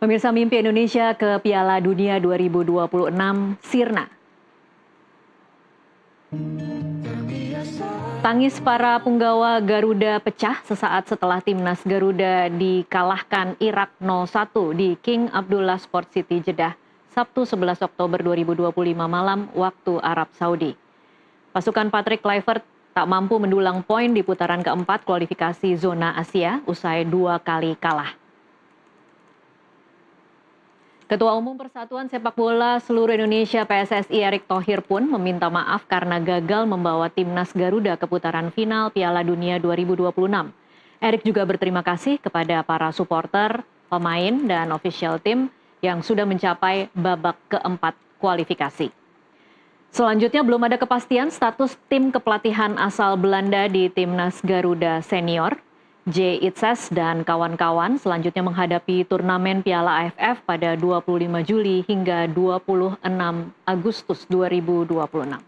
Pemirsa, mimpi Indonesia ke Piala Dunia 2026 sirna. Tangis para punggawa Garuda pecah sesaat setelah timnas Garuda dikalahkan Irak 0-1 di King Abdullah Sport City, Jeddah, Sabtu 11 Oktober 2025 malam waktu Arab Saudi. Pasukan Patrick Kluivert tak mampu mendulang poin di putaran keempat kualifikasi zona Asia usai 2 kali kalah. Ketua Umum Persatuan Sepak Bola Seluruh Indonesia PSSI Erick Thohir pun meminta maaf karena gagal membawa timnas Garuda ke putaran final Piala Dunia 2026. Erick juga berterima kasih kepada para supporter, pemain, dan official tim yang sudah mencapai babak keempat kualifikasi. Selanjutnya belum ada kepastian status tim kepelatihan asal Belanda di timnas Garuda Senior. J. Itzes dan kawan-kawan selanjutnya menghadapi turnamen Piala AFF pada 25 Juli hingga 26 Agustus 2026.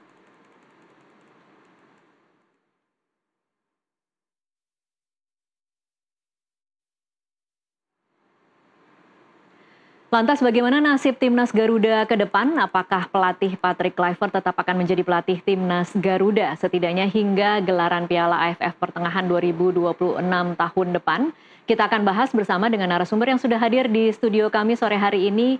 Lantas bagaimana nasib timnas Garuda ke depan? Apakah pelatih Patrick Kluivert tetap akan menjadi pelatih timnas Garuda setidaknya hingga gelaran Piala AFF pertengahan 2026 tahun depan? Kita akan bahas bersama dengan narasumber yang sudah hadir di studio kami sore hari ini,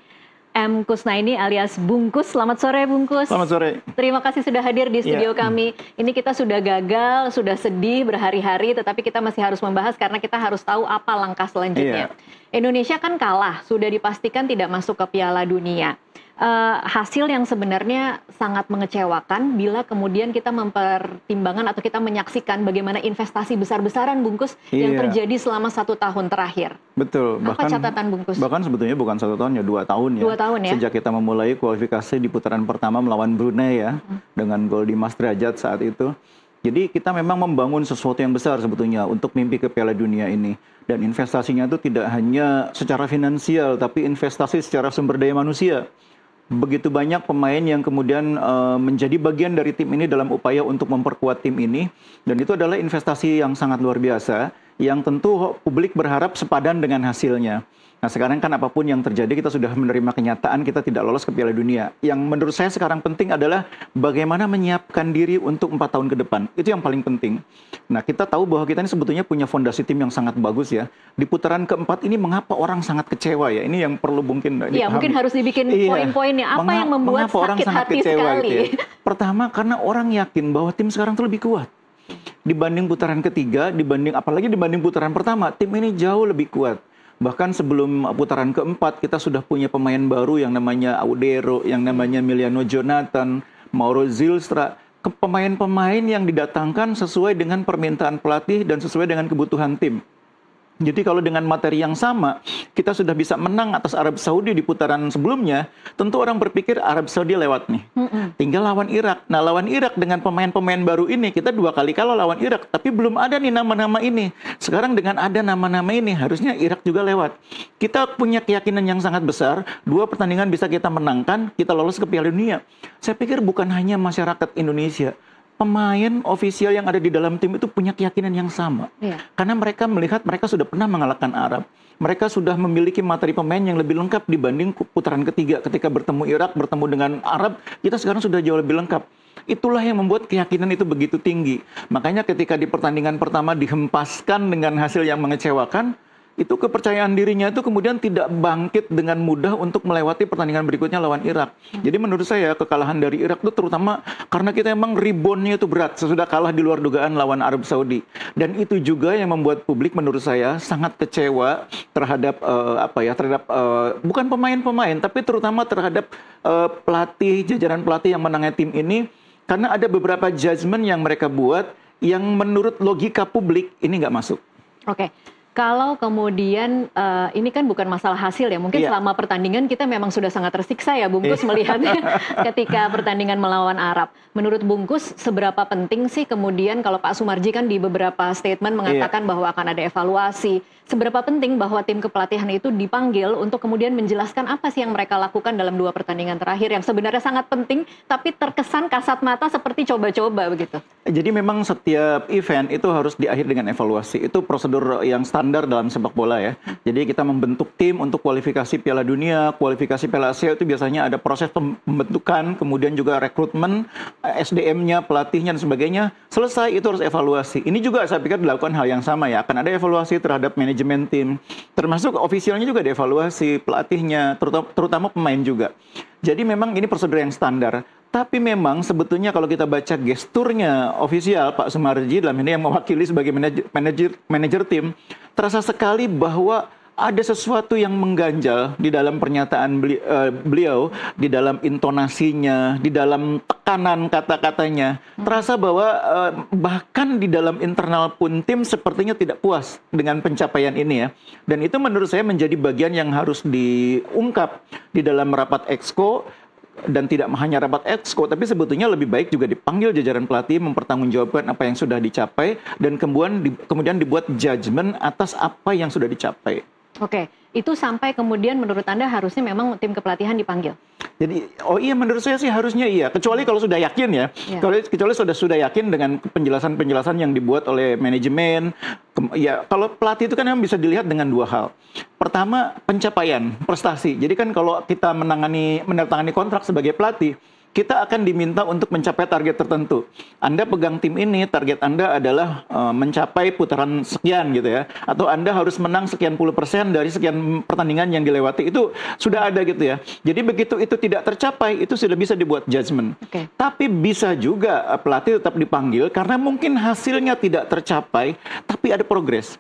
M. Kusnaini alias Bungkus. Selamat sore Bungkus. Selamat sore. Terima kasih sudah hadir di studio kami. Ini kita sudah gagal, sudah sedih berhari-hari, tetapi kita masih harus membahas karena kita harus tahu apa langkah selanjutnya. Indonesia kan kalah, sudah dipastikan tidak masuk ke Piala Dunia. Hasil yang sebenarnya sangat mengecewakan bila kemudian kita mempertimbangkan atau kita menyaksikan bagaimana investasi besar-besaran Bungkus yang terjadi selama 1 tahun terakhir. Betul. Apa catatan Bungkus? Bahkan sebetulnya bukan 1 tahun ya, 2 tahun ya. 2 tahun ya. Sejak kita memulai kualifikasi di putaran pertama melawan Brunei ya, dengan gol Dimas Derajat saat itu. Jadi kita memang membangun sesuatu yang besar sebetulnya untuk mimpi ke Piala Dunia ini. Dan investasinya itu tidak hanya secara finansial, tapi investasi secara sumber daya manusia. Begitu banyak pemain yang kemudian menjadi bagian dari tim ini dalam upaya untuk memperkuat tim ini. Dan itu adalah investasi yang sangat luar biasa, yang tentu publik berharap sepadan dengan hasilnya. Nah sekarang kan apapun yang terjadi kita sudah menerima kenyataan kita tidak lolos ke Piala Dunia. Yang menurut saya sekarang penting adalah bagaimana menyiapkan diri untuk 4 tahun ke depan. Itu yang paling penting. Nah kita tahu bahwa kita ini sebetulnya punya fondasi tim yang sangat bagus ya. Di putaran keempat ini mengapa orang sangat kecewa ya. Ini yang perlu mungkin dipahami. Iya mungkin harus dibikin poin-poinnya. Apa yang membuat sakit hati sekali? Gitu ya. Pertama karena orang yakin bahwa tim sekarang itu lebih kuat. Dibanding putaran ketiga, apalagi dibanding putaran pertama, tim ini jauh lebih kuat. Bahkan sebelum putaran keempat kita sudah punya pemain baru yang namanya Audero, yang namanya Emiliano Jonathan, Mauro Zylstra. Pemain-pemain yang didatangkan sesuai dengan permintaan pelatih dan sesuai dengan kebutuhan tim. Jadi kalau dengan materi yang sama, kita sudah bisa menang atas Arab Saudi di putaran sebelumnya, tentu orang berpikir Arab Saudi lewat nih. Tinggal lawan Irak. Nah lawan Irak dengan pemain-pemain baru ini, kita 2 kali kalah lawan Irak, tapi belum ada nih nama-nama ini. Sekarang dengan ada nama-nama ini, harusnya Irak juga lewat. Kita punya keyakinan yang sangat besar, 2 pertandingan bisa kita menangkan, kita lolos ke Piala Dunia. Saya pikir bukan hanya masyarakat Indonesia, pemain ofisial yang ada di dalam tim itu punya keyakinan yang sama. Karena mereka melihat mereka sudah pernah mengalahkan Arab. Mereka sudah memiliki materi pemain yang lebih lengkap dibanding putaran ketiga. Ketika bertemu Irak, bertemu dengan Arab, kita sekarang sudah jauh lebih lengkap. Itulah yang membuat keyakinan itu begitu tinggi. Makanya ketika di pertandingan pertama dihempaskan dengan hasil yang mengecewakan, itu kepercayaan dirinya itu kemudian tidak bangkit dengan mudah untuk melewati pertandingan berikutnya lawan Irak. Jadi menurut saya kekalahan dari Irak itu terutama karena kita emang reboundnya itu berat sesudah kalah di luar dugaan lawan Arab Saudi. Dan itu juga yang membuat publik menurut saya sangat kecewa terhadap bukan pemain-pemain tapi terutama terhadap pelatih, jajaran pelatih yang menangani tim ini, karena ada beberapa judgement yang mereka buat yang menurut logika publik ini nggak masuk. Oke. Kalau kemudian ini kan bukan masalah hasil ya, mungkin selama pertandingan kita memang sudah sangat tersiksa ya Bungkus melihatnya ketika pertandingan melawan Arab. Menurut Bungkus seberapa penting sih kemudian kalau Pak Sumarji kan di beberapa statement mengatakan bahwa akan ada evaluasi. Seberapa penting bahwa tim kepelatihan itu dipanggil untuk kemudian menjelaskan apa sih yang mereka lakukan dalam 2 pertandingan terakhir yang sebenarnya sangat penting tapi terkesan kasat mata seperti coba-coba begitu. Jadi memang setiap event itu harus diakhiri dengan evaluasi. Itu prosedur yang standar standar dalam sepak bola ya. Jadi kita membentuk tim untuk kualifikasi Piala Dunia, kualifikasi Piala Asia itu biasanya ada proses pembentukan, kemudian juga rekrutmen, SDM-nya, pelatihnya dan sebagainya. Selesai itu harus evaluasi. Ini juga saya pikir dilakukan hal yang sama ya. Akan ada evaluasi terhadap manajemen tim, termasuk ofisialnya juga dievaluasi, pelatihnya, terutama pemain juga. Jadi memang ini prosedur yang standar. Tapi memang sebetulnya kalau kita baca gesturnya ofisial Pak Sumarji dalam ini yang mewakili sebagai manajer tim, terasa sekali bahwa ada sesuatu yang mengganjal di dalam pernyataan beliau, di dalam intonasinya, di dalam tekanan kata-katanya. Terasa bahwa bahkan di dalam internal pun tim sepertinya tidak puas dengan pencapaian ini ya. Dan itu menurut saya menjadi bagian yang harus diungkap di dalam rapat Exco. Dan tidak hanya rapat Exco, tapi sebetulnya lebih baik juga dipanggil jajaran pelatih mempertanggungjawabkan apa yang sudah dicapai dan kemudian dibuat judgement atas apa yang sudah dicapai. Oke, itu sampai kemudian menurut Anda harusnya memang tim kepelatihan dipanggil? Jadi, oh iya menurut saya sih harusnya iya. Kecuali kalau sudah yakin ya. Kecuali sudah yakin dengan penjelasan-penjelasan yang dibuat oleh manajemen. Ya, kalau pelatih itu kan yang bisa dilihat dengan dua hal. Pertama, pencapaian, prestasi. Jadi kan kalau kita menandatangani kontrak sebagai pelatih, kita akan diminta untuk mencapai target tertentu. Anda pegang tim ini, target Anda adalah mencapai putaran sekian gitu ya. Atau Anda harus menang sekian puluh % dari sekian pertandingan yang dilewati. Itu sudah ada gitu ya. Jadi begitu itu tidak tercapai, itu sudah bisa dibuat judgement. Tapi bisa juga pelatih tetap dipanggil karena mungkin hasilnya tidak tercapai, tapi ada progres.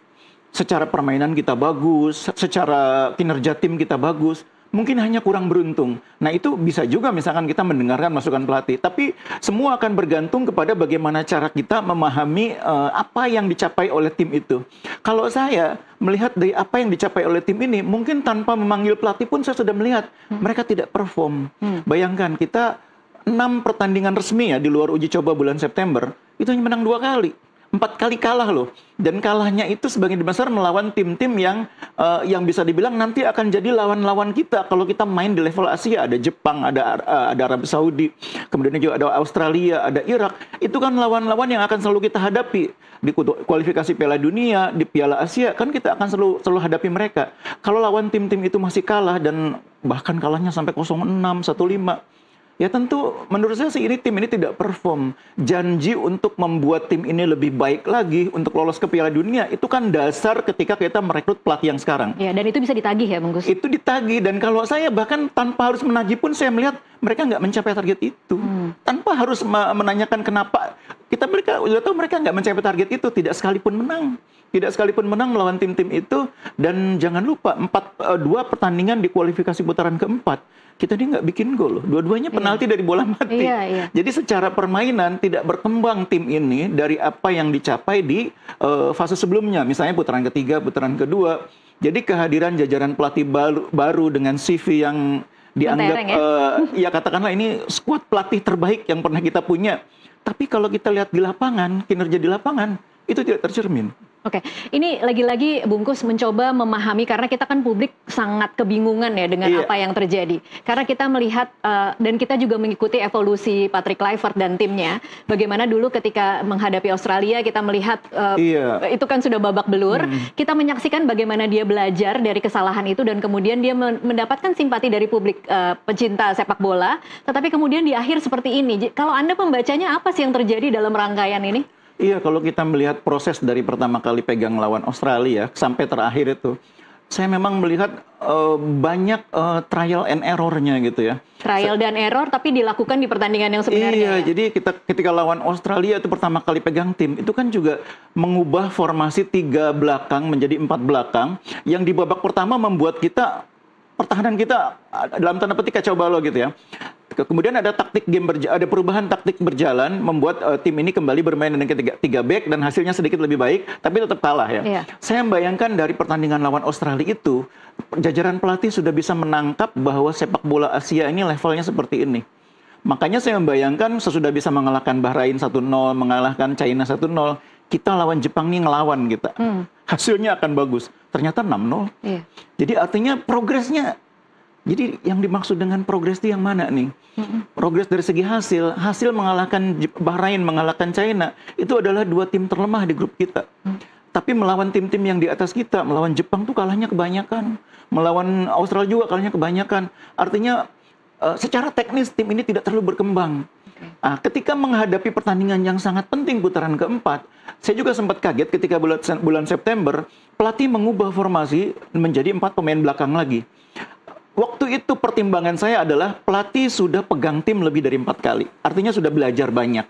Secara permainan kita bagus, secara kinerja tim kita bagus. Mungkin hanya kurang beruntung. Nah itu bisa juga misalkan kita mendengarkan masukan pelatih. Tapi semua akan bergantung kepada bagaimana cara kita memahami apa yang dicapai oleh tim itu. Kalau saya melihat dari apa yang dicapai oleh tim ini, mungkin tanpa memanggil pelatih pun saya sudah melihat mereka tidak perform. Bayangkan kita 6 pertandingan resmi ya di luar uji coba bulan September, itu hanya menang 2 kali. 4 kali kalah loh, dan kalahnya itu sebagian besar melawan tim-tim yang bisa dibilang nanti akan jadi lawan-lawan kita kalau kita main di level Asia. Ada Jepang, ada Arab Saudi, kemudian juga ada Australia, ada Irak. Itu kan lawan-lawan yang akan selalu kita hadapi di kualifikasi Piala Dunia, di Piala Asia kan kita akan selalu hadapi mereka. Kalau lawan tim-tim itu masih kalah dan bahkan kalahnya sampai 0-6, 1-5. Ya tentu menurut saya sih tim ini tidak perform. Janji untuk membuat tim ini lebih baik lagi untuk lolos ke Piala Dunia itu kan dasar ketika kita merekrut pelatih yang sekarang. Ya, dan itu bisa ditagih ya Bung Gus? Itu ditagih, dan kalau saya bahkan tanpa harus menagih pun saya melihat mereka nggak mencapai target itu. Tanpa harus menanyakan kenapa. Mereka udah tahu mereka nggak mencapai target itu, tidak sekalipun menang. Tidak sekalipun menang melawan tim-tim itu. Dan jangan lupa 2 pertandingan di kualifikasi putaran keempat kita ini nggak bikin gol, dua-duanya penalti dari bola mati. Jadi secara permainan tidak berkembang tim ini dari apa yang dicapai di fase sebelumnya, misalnya putaran ketiga, putaran kedua. Jadi kehadiran jajaran pelatih baru dengan CV yang dianggap ya katakanlah ini skuad pelatih terbaik yang pernah kita punya. Tapi kalau kita lihat di lapangan, kinerja di lapangan itu tidak tercermin. Oke, ini lagi-lagi Bungkus mencoba memahami karena kita kan publik sangat kebingungan ya dengan apa yang terjadi. Karena kita melihat dan kita juga mengikuti evolusi Patrick Kluivert dan timnya. Bagaimana dulu ketika menghadapi Australia kita melihat itu kan sudah babak belur. Kita menyaksikan bagaimana dia belajar dari kesalahan itu dan kemudian dia mendapatkan simpati dari publik pecinta sepak bola. Tetapi kemudian di akhir seperti ini. Kalau Anda pembacanya apa sih yang terjadi dalam rangkaian ini? Iya, kalau kita melihat proses dari pertama kali pegang lawan Australia sampai terakhir itu, saya memang melihat banyak trial and error-nya gitu ya. Trial dan error tapi dilakukan di pertandingan yang sebenarnya. Iya, jadi ketika lawan Australia itu pertama kali pegang tim, itu kan juga mengubah formasi 3 belakang menjadi 4 belakang, yang di babak pertama membuat kita pertahanan kita dalam tanda petik kacau balau gitu ya. Kemudian ada ada perubahan taktik berjalan membuat tim ini kembali bermain dengan 3 back dan hasilnya sedikit lebih baik, tapi tetap kalah ya. Saya membayangkan dari pertandingan lawan Australia itu, jajaran pelatih sudah bisa menangkap bahwa sepak bola Asia ini levelnya seperti ini. Makanya saya membayangkan sesudah bisa mengalahkan Bahrain 1-0, mengalahkan China 1-0, kita lawan Jepang nih ngelawan kita. Hasilnya akan bagus. Ternyata 6-0. Jadi artinya progresnya. Jadi yang dimaksud dengan progres itu yang mana nih? Progres dari segi hasil mengalahkan Bahrain, mengalahkan China, itu adalah 2 tim terlemah di grup kita. Tapi melawan tim-tim yang di atas kita, melawan Jepang tuh kalahnya kebanyakan. Melawan Australia juga kalahnya kebanyakan. Artinya secara teknis tim ini tidak terlalu berkembang. Nah, ketika menghadapi pertandingan yang sangat penting putaran keempat, saya juga sempat kaget ketika bulan September, pelatih mengubah formasi menjadi 4 pemain belakang lagi. Waktu itu pertimbangan saya adalah pelatih sudah pegang tim lebih dari 4 kali. Artinya sudah belajar banyak.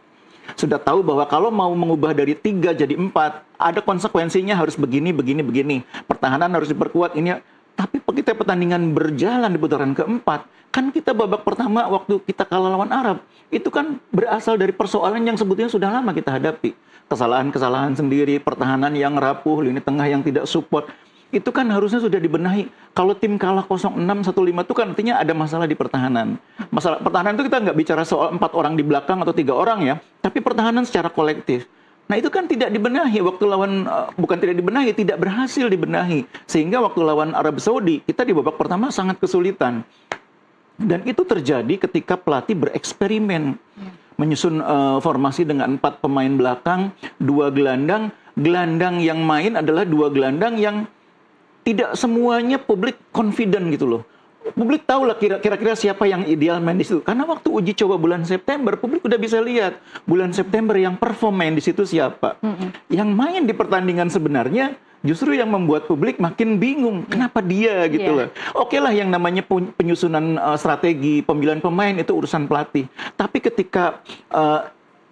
Sudah tahu bahwa kalau mau mengubah dari 3 jadi 4, ada konsekuensinya harus begini, begini, begini. Pertahanan harus diperkuat ini. Tapi kita pertandingan berjalan di putaran keempat, kan kita babak pertama waktu kita kalah lawan Arab, itu kan berasal dari persoalan yang sebetulnya sudah lama kita hadapi. Kesalahan-kesalahan sendiri, pertahanan yang rapuh, lini tengah yang tidak support. Itu kan harusnya sudah dibenahi. Kalau tim kalah 0-6-1-5 itu kan artinya ada masalah di pertahanan. Masalah pertahanan itu kita nggak bicara soal 4 orang di belakang atau 3 orang ya, tapi pertahanan secara kolektif. Nah itu kan tidak dibenahi waktu lawan, bukan tidak dibenahi, tidak berhasil dibenahi. Sehingga waktu lawan Arab Saudi, kita di babak pertama sangat kesulitan. Dan itu terjadi ketika pelatih bereksperimen. Menyusun formasi dengan 4 pemain belakang, 2 gelandang. Gelandang yang main adalah 2 gelandang yang tidak semuanya publik confident gitu loh. Publik tahu lah kira-kira siapa yang ideal main di situ. Karena waktu uji coba bulan September, publik udah bisa lihat bulan September yang perform main di situ siapa. Yang main di pertandingan sebenarnya justru yang membuat publik makin bingung. Kenapa dia gitu loh. Oke lah yang namanya penyusunan strategi, pemilihan pemain itu urusan pelatih. Tapi ketika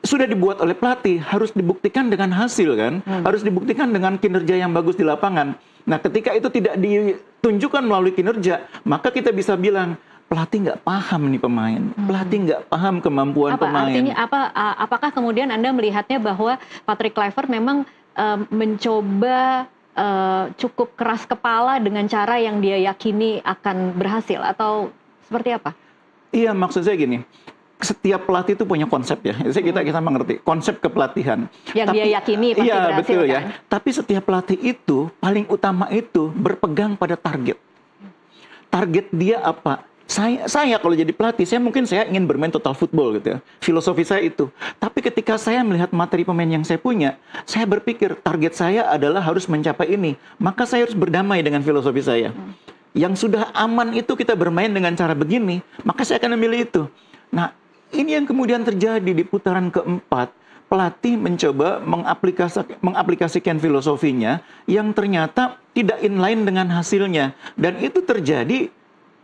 sudah dibuat oleh pelatih, harus dibuktikan dengan hasil kan. Harus dibuktikan dengan kinerja yang bagus di lapangan. Nah, ketika itu tidak ditunjukkan melalui kinerja, maka kita bisa bilang pelatih nggak paham nih pemain, pelatih nggak paham kemampuan pemain. Artinya apakah kemudian Anda melihatnya bahwa Patrick Kluivert memang mencoba cukup keras kepala dengan cara yang dia yakini akan berhasil atau seperti apa? Iya, maksud saya gini. Setiap pelatih itu punya konsep ya. Jadi kita mengerti konsep kepelatihan. Yang dia yakini pasti berhasil betul kan? Ya. Tapi setiap pelatih itu paling utama itu berpegang pada target. Target dia apa? Saya kalau jadi pelatih, saya ingin bermain total football gitu ya. Filosofi saya itu. Tapi ketika saya melihat materi pemain yang saya punya, saya berpikir target saya adalah harus mencapai ini. Maka saya harus berdamai dengan filosofi saya. Yang sudah aman itu kita bermain dengan cara begini, maka saya akan memilih itu. Nah, ini yang kemudian terjadi di putaran keempat. Pelatih mencoba mengaplikasikan filosofinya yang ternyata tidak inline dengan hasilnya. Dan itu terjadi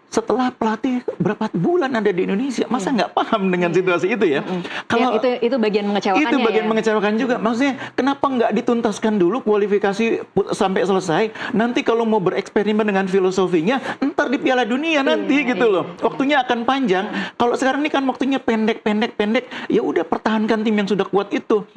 setelah pelatih berapa bulan ada di Indonesia. Masa nggak paham dengan situasi itu ya? Kalau itu bagian mengecewakannya. Itu bagian ya? mengecewakan juga. Maksudnya kenapa nggak dituntaskan dulu kualifikasi sampai selesai? Nanti kalau mau bereksperimen dengan filosofinya, ntar di Piala Dunia nanti gitu loh. Waktunya akan panjang. Kalau sekarang ini kan waktunya pendek. Ya udah pertahankan tim yang sudah kuat itu.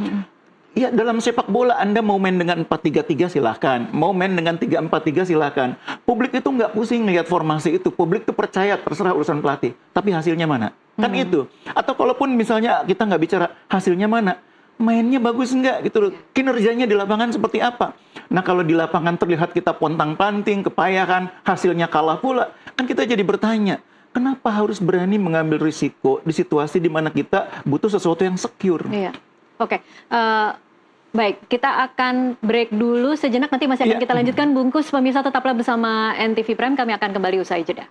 Ya dalam sepak bola Anda mau main dengan 4-3-3 silahkan. Mau main dengan 3-4-3 silahkan. Publik itu nggak pusing lihat formasi itu. Publik itu percaya terserah urusan pelatih. Tapi hasilnya mana? Kan itu. Atau kalaupun misalnya kita nggak bicara hasilnya mana. Mainnya bagus nggak gitu loh. Kinerjanya di lapangan seperti apa. Nah kalau di lapangan terlihat kita pontang-panting, kepayahan, hasilnya kalah pula. Kan kita jadi bertanya. Kenapa harus berani mengambil risiko di situasi di mana kita butuh sesuatu yang secure? Iya. Oke, baik, kita akan break dulu sejenak, nanti masih akan kita lanjutkan. Bungkus pemirsa tetaplah bersama NTV Prime, kami akan kembali usai jeda.